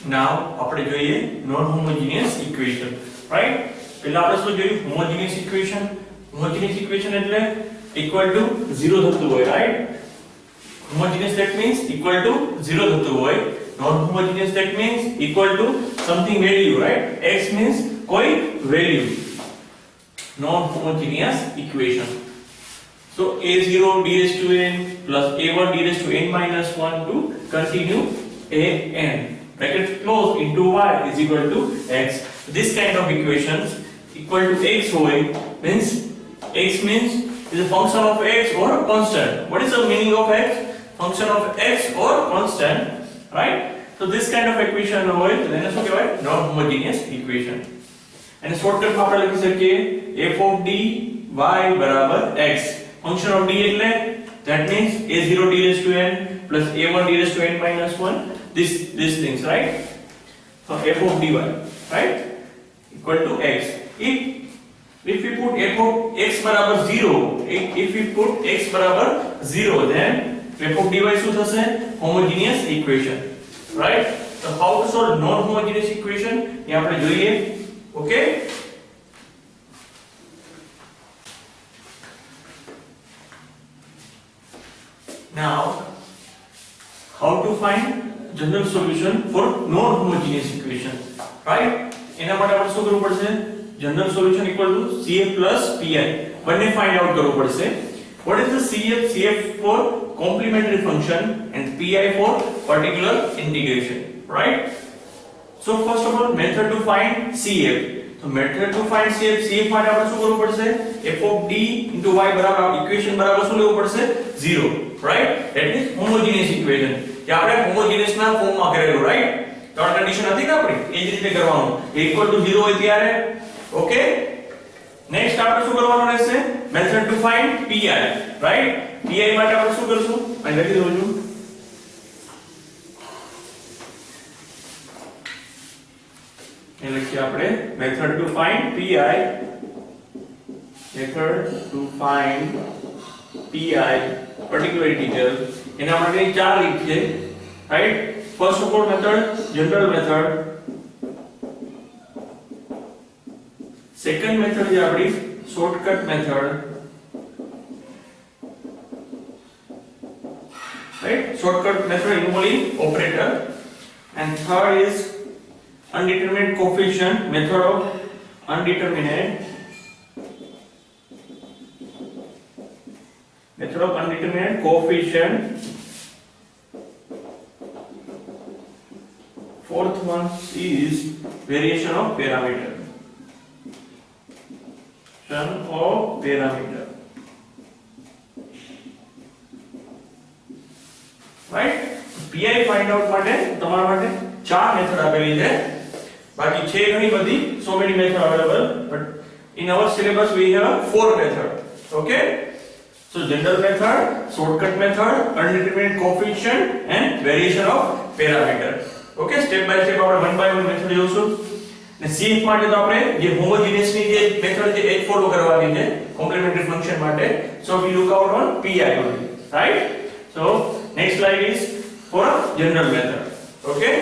નાઉ આપણે જોઈએ non homogeneous equation, right? પહેલા આપણે શું જોયું? Homogeneous equation. હોમોજીનિયસ ઇક્વેશન એટલે ઇક્વલ ટુ 0 થતું હોય, right? Homogeneous that means equal to 0 થતું હોય. non homogeneous that means equal to something value, right? X means કોઈ value. non homogeneous equation. So a0 d raised to n plus a1 d raised to n minus 1 to continue an bracket close into y is equal to x. This kind of equations equal to x hoy means x means is a function of x or constant. What is the meaning of x? Function of x or constant, right? So this kind of equation hoy તો એને શું કહેવાય? non homogeneous equation. અને shortcut માં આપણે લખી શકીએ f of d y બરાબર x. function of d એટલે that means a0 d raised to n plus a1 d raised to n minus 1, these things, right? So f of dy, right, equal to x. If we put f of x બરાબર 0, if we put x બરાબર 0, then f of dy શું થશે? homogeneous equation, right? So how to solve non homogeneous equation એ આપણે જોઈએ. Okay, now how to find general solution for non homogeneous equation, right? એના માટે આપણે શું કરવું પડશે? general solution equal to CF plus PI બંને find out કરવું પડશે. What is the CF? CF for complementary function and PI for particular integration, right? So first of all, method to find CF. So method to find CF માટે આપણે શું કરવું પડશે? f of d into y બરાબર equation બરાબર શું લેવું પડશે? 0, right? That is homogeneous equation. જે આપણે homogeneous ના ફોર્મ માં કરેલું, right? તો આ કન્ડિશન હતી ને આપણી, એ જ રીતે કરવાનું. equal to 0 હોય ત્યારે, okay? નેક્સ્ટ આપણે શું કરવાનું રહેશે? method to find pi, right? pi માટે આપણે શું કરશું? અહીં લખી દઉં છું. એ લખીએ આપણે method to find pi. method to find pi particular integral એના માટે ચાર રીત છે, right? first of all method, general method. second method છે આપણી shortcut method, right? shortcut method involving operator. And third is undetermined coefficient method of undetermined coefficient. Fourth one is variation of parameter. Right? PI find out માટે તમારા માટે ચાર method આપેલી છે. બાકી છે ઘણી બધી, so many method available, but in our syllabus we have 4 method. Okay? So general method, shortcut method, undetermined coefficient and variation of parameter. Okay, step by step આપણે one by one method જોઈશું. ને CF માટે તો આપણે જે homogeneous ની જે method છે એ ફોલો કરવાની છે complementary function માટે. So we look out on PI only, right? So next slide is for general method. Okay?